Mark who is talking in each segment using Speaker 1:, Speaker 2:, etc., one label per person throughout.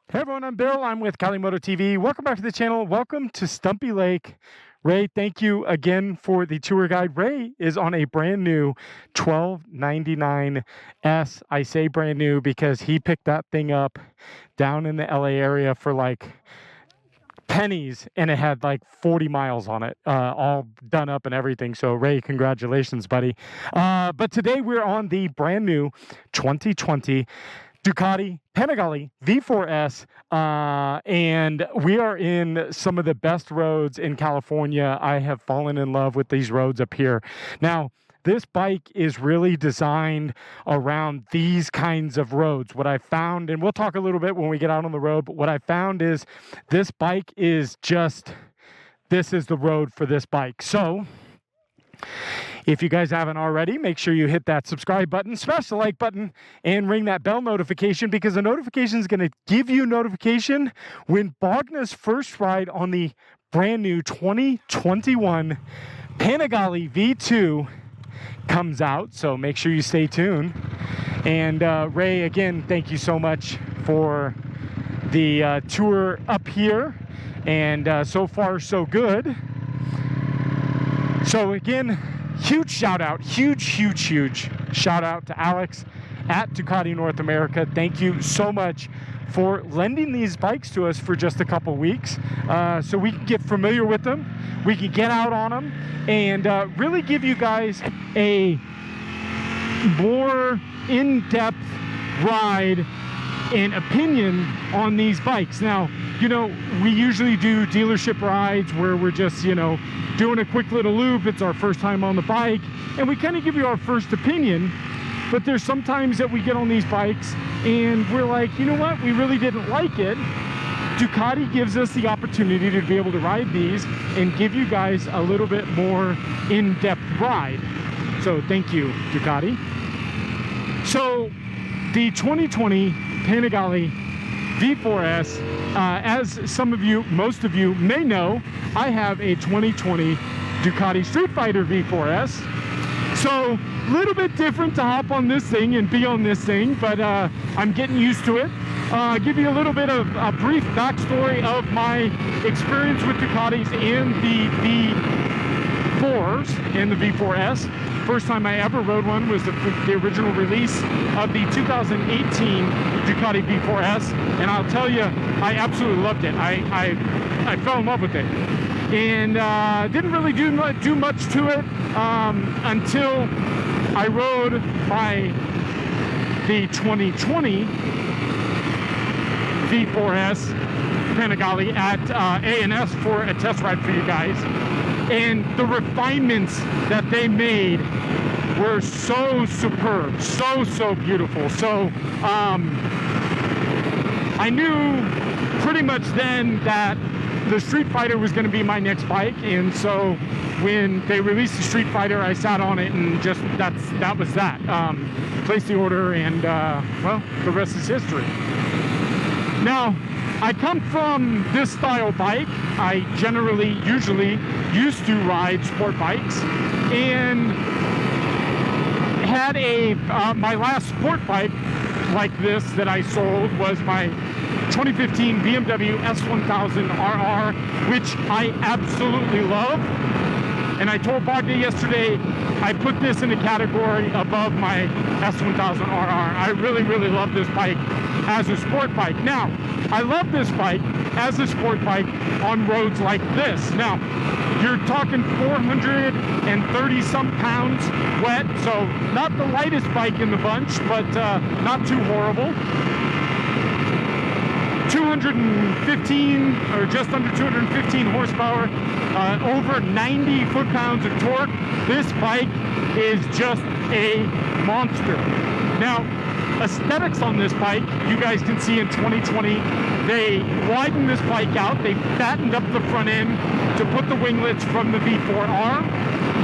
Speaker 1: Hey everyone, I'm Bill. I'm with Cali Moto TV. Welcome back to the channel. Welcome to Stumpy Lake. Ray, thank you again for the tour guide. Ray is on a brand new 1299 S. I say brand new because he picked that thing up down in the LA area for like pennies, and it had like 40 miles on it, all done up and everything. So Ray, congratulations, buddy. But today we're on the brand new 2020 Ducati Panigale V4 S, and we are in some of the best roads in California. I have fallen in love with these roads up here. Now, this bike is really designed around these kinds of roads. What I found, and we'll talk a little bit when we get out on the road, but what I found is this bike is just, this is the road for this bike. So if you guys haven't already, make sure you hit that subscribe button, smash the like button, and ring that bell notification, because the notification is going to give you notification when Bogna's first ride on the brand new 2021 Panigale V2 comes out. So make sure you stay tuned. And Ray, again, thank you so much for the tour up here. And so far, so good. So again, huge shout out, huge shout out to Alex at Ducati North America. Thank you so much for lending these bikes to us for just a couple weeks, so we can get familiar with them, we can get out on them, and really give you guys a more in-depth ride and opinion on these bikes. Now, you know, we usually do dealership rides where we're just, you know, doing a quick little loop. It's our first time on the bike, and we kind of give you our first opinion. But there's sometimes that we get on these bikes and we're like, you know what, we really didn't like it. Ducati gives us the opportunity to be able to ride these and give you guys a little bit more in-depth ride. So thank you, Ducati. So the 2020 Panigale V4 S, as some of you, most of you may know, I have a 2020 Ducati Street Fighter V4 S. So a little bit different to hop on this thing and be on this thing, but I'm getting used to it. Give you a little bit of a brief backstory of my experience with Ducatis and the V4s and the V4S. First time I ever rode one was the original release of the 2018 Ducati V4S, and I'll tell you, I absolutely loved it. I fell in love with it, and didn't really do much to it until I rode by the 2020 V4S Panigale at A&S for a test ride for you guys. And the refinements that they made were so superb, so beautiful. So I knew pretty much then that the Street Fighter was going to be my next bike, and so when they released the Street Fighter, I sat on it, and just that was that. Placed the order, and well, the rest is history. Now, I come from this style bike. I usually used to ride sport bikes, and had my last sport bike like this that I sold was my 2015 BMW S1000 RR, which I absolutely love. And I told Bogna yesterday, I put this in a category above my S1000 RR. I really love this bike as a sport bike. Now, I love this bike as a sport bike on roads like this. Now, you're talking 430 some pounds wet, so not the lightest bike in the bunch, but not too horrible. 215 or just under 215 horsepower, over 90 foot-pounds of torque. This bike is just a monster. Now, aesthetics on this bike, you guys can see in 2020, they widened this bike out. They fattened up the front end to put the winglets from the V4R.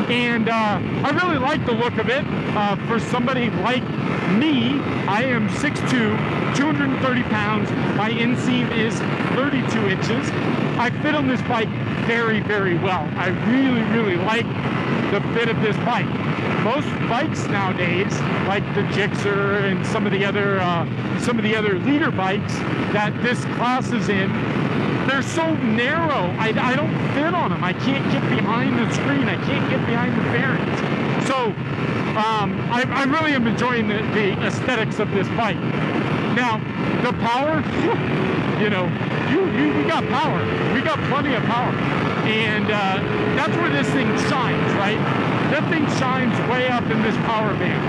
Speaker 1: And I really like the look of it. For somebody like me, I am 6'2", 230 pounds. My inseam is 32 inches. I fit on this bike very, very well. I really, really like the fit of this bike. Most bikes nowadays, like the Gixxer and some of the other leader bikes that this class is in, they're so narrow. I don't fit on them. I can't get behind the screen. I can't get behind the fairings. So I really am enjoying the aesthetics of this bike. Now, the power, you know, we got power. We got plenty of power. And that's where this thing shines, right? That thing shines way up in this power band.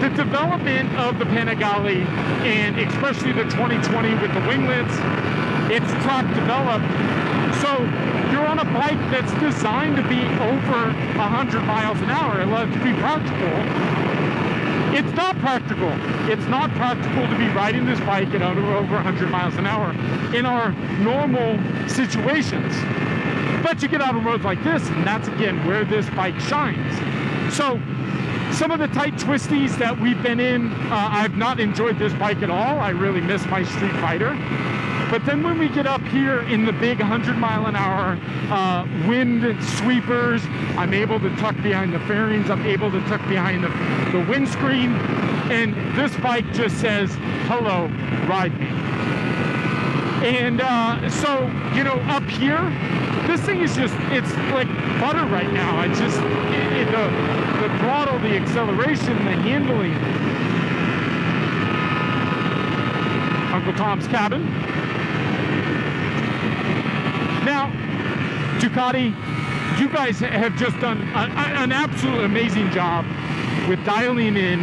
Speaker 1: The development of the Panigale, and especially the 2020 with the winglets, it's track developed. So you're on a bike that's designed to be over 100 miles an hour. It loves to be practical. It's not practical. It's not practical to be riding this bike at over 100 miles an hour in our normal situations. But you get out on roads like this, and that's again where this bike shines. So some of the tight twisties that we've been in, I've not enjoyed this bike at all. I really miss my Street Fighter. But then when we get up here in the big 100-mile-an-hour wind sweepers, I'm able to tuck behind the fairings. I'm able to tuck behind the windscreen. And this bike just says, hello, ride me. And so, you know, up here, this thing is just, it's like butter right now. It's just, the throttle, the acceleration, the handling. Uncle Tom's cabin. Now, Ducati, you guys have just done an absolute amazing job with dialing in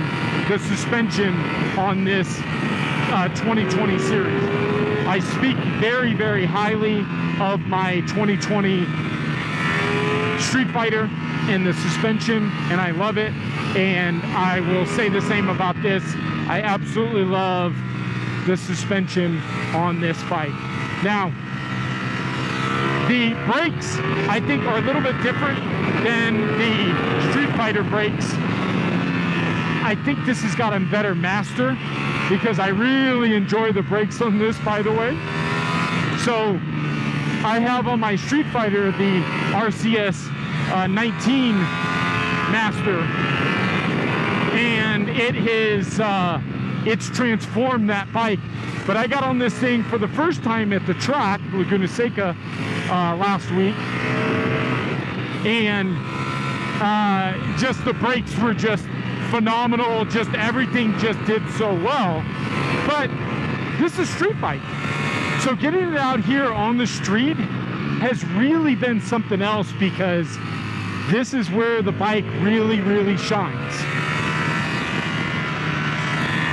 Speaker 1: the suspension on this 2020 series. I speak very, very highly of my 2020 Street Fighter and the suspension, and I love it. And I will say the same about this. I absolutely love the suspension on this bike. Now, the brakes, I think, are a little bit different than the Street Fighter brakes. I think this has got a better master because I really enjoy the brakes on this, by the way. So I have on my Street Fighter the RCS 19 master, and it is it's transformed that bike. But I got on this thing for the first time at the track, Laguna Seca, last week, and just the brakes were just phenomenal. Just everything just did so well. But this is a street bike, so getting it out here on the street has really been something else, because this is where the bike really, really shines.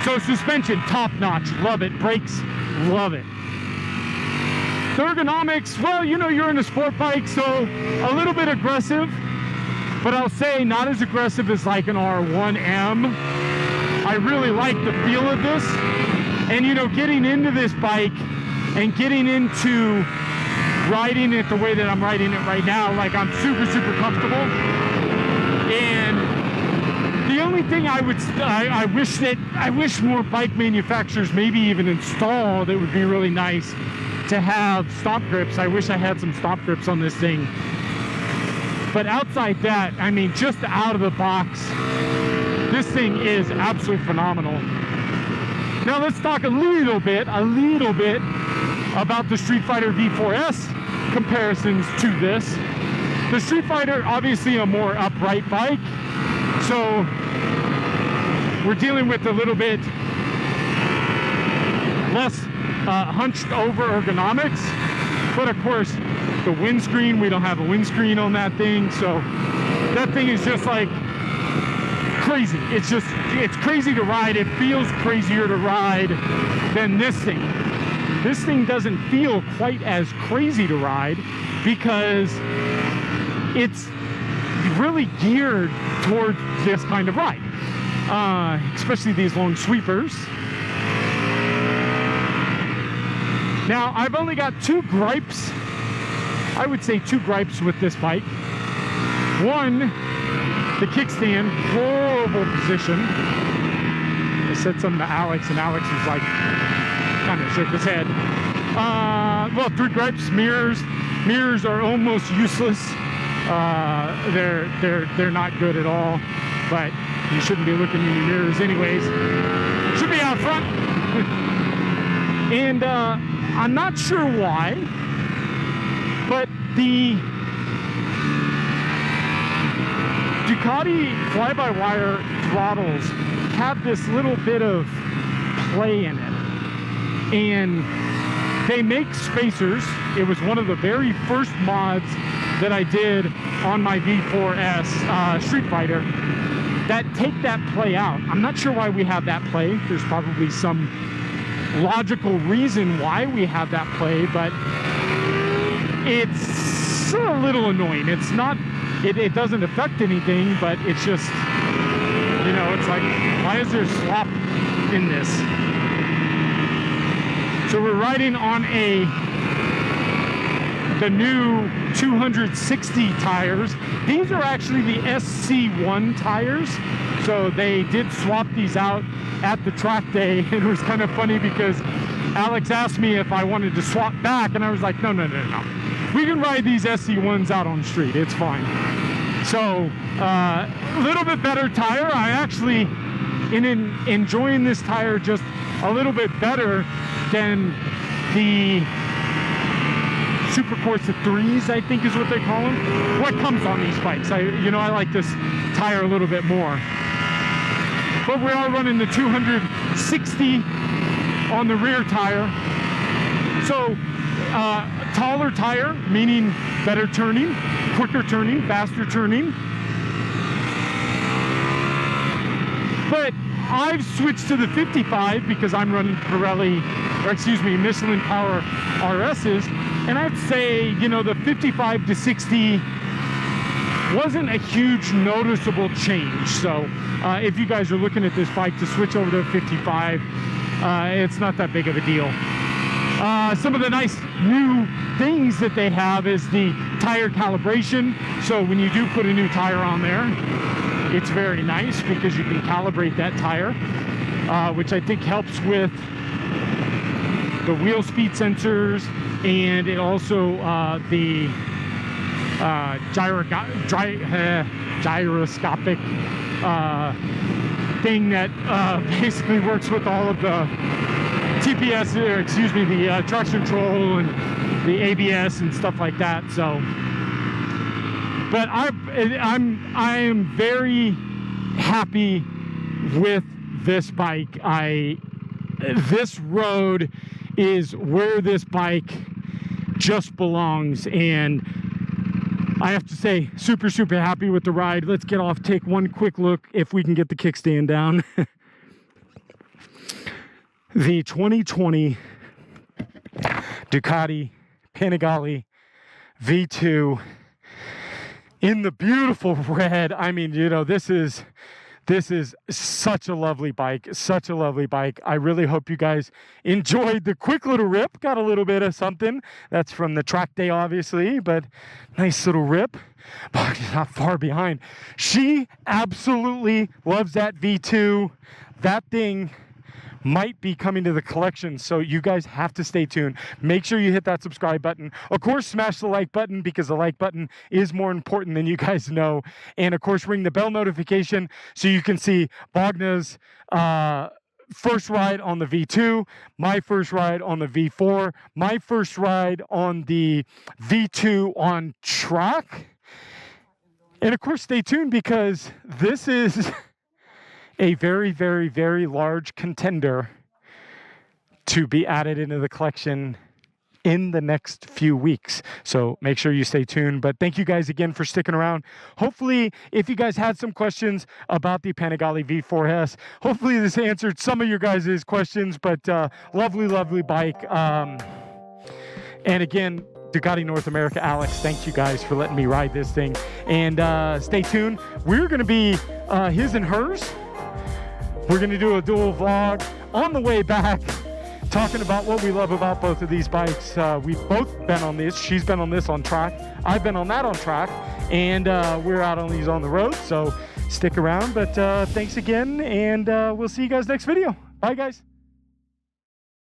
Speaker 1: So suspension, top notch, love it. Brakes, love it. The ergonomics, well, you know, you're in a sport bike, so a little bit aggressive, but I'll say not as aggressive as like an R1M. I really like the feel of this. And, you know, getting into this bike and getting into riding it the way that I'm riding it right now, like I'm super, super comfortable. And the only thing I wish more bike manufacturers maybe even installed, it would be really nice to have stomp grips. I wish I had some stomp grips on this thing. But outside that, I mean, just out of the box, this thing is absolutely phenomenal. Now let's talk a little bit about the Street Fighter V4 S comparisons to this. The Street Fighter, obviously a more upright bike, so we're dealing with a little bit less hunched over ergonomics. But of course, the windscreen, we don't have a windscreen on that thing, so that thing is just like crazy. It's crazy to ride. It feels crazier to ride than this thing. This thing doesn't feel quite as crazy to ride because it's really geared towards this kind of ride, especially these long sweepers. Now, I've only got two gripes. I would say two gripes with this bike. One, the kickstand, horrible position. I said something to Alex, and Alex was like, kind of shook his head. Well, 3 gripes: mirrors are almost useless. They're not good at all, but you shouldn't be looking in your mirrors anyways. Should be out front. And I'm not sure why, but the Ducati fly-by-wire throttles have this little bit of play in it, and they make spacers. It was one of the very first mods that I did on my V4 S Street Fighter that take that play out. I'm not sure why we have that play. There's probably some logical reason why we have that play, but it's a little annoying. It's not, it doesn't affect anything, but it's just, you know, it's like, why is there slop in this? So we're riding on the new 260 tires. These are actually the SC1 tires. So they did swap these out at the track day. It was kind of funny because Alex asked me if I wanted to swap back, and I was like, no. We can ride these SC1s out on the street. It's fine. So a little bit better tire. I actually, in enjoying this tire just a little bit better than the Super Corsa 3s, I think is what they call them. What comes on these bikes? I like this tire a little bit more. But we are running the 260 on the rear tire. So taller tire, meaning better turning, quicker turning, faster turning. But I've switched to the 55 because I'm running Michelin Power RSs, and I'd say, you know, the 55 to 60 wasn't a huge noticeable change. So if you guys are looking at this bike to switch over to a 55, it's not that big of a deal. Some of the nice new things that they have is the tire calibration. So when you do put a new tire on there, it's very nice because you can calibrate that tire, which I think helps with the wheel speed sensors, and it also the gyroscopic thing that basically works with all of the TPS, the traction control and the ABS and stuff like that. So, but I am very happy with this bike. This road is where this bike just belongs, and I have to say, super happy with the ride. Let's get off, take one quick look if we can get the kickstand down. The 2020 Ducati Panigale V4 in the beautiful red. I mean, you know, this is such a lovely bike, I really hope you guys enjoyed the quick little rip. Got a little bit of something that's from the track day, obviously, but nice little rip. But not far behind. She absolutely loves that V4. That thing might be coming to the collection, so you guys have to stay tuned. Make sure you hit that subscribe button. Of course, smash the like button, because the like button is more important than you guys know. And of course, ring the bell notification so you can see Bogna's first ride on the V4, my first ride on the V4, my first ride on the V4 on track. And of course, stay tuned, because this is a very large contender to be added into the collection in the next few weeks. So make sure you stay tuned. But thank you guys again for sticking around. Hopefully, if you guys had some questions about the Panigale V4 S, hopefully this answered some of your guys' questions. But lovely bike. And again, Ducati North America, Alex, thank you guys for letting me ride this thing. And stay tuned. We're going to be his and hers. We're going to do a dual vlog on the way back, talking about what we love about both of these bikes. We've both been on this. She's been on this on track. I've been on that on track. And we're out on these on the road. So stick around. But thanks again. And we'll see you guys next video. Bye, guys.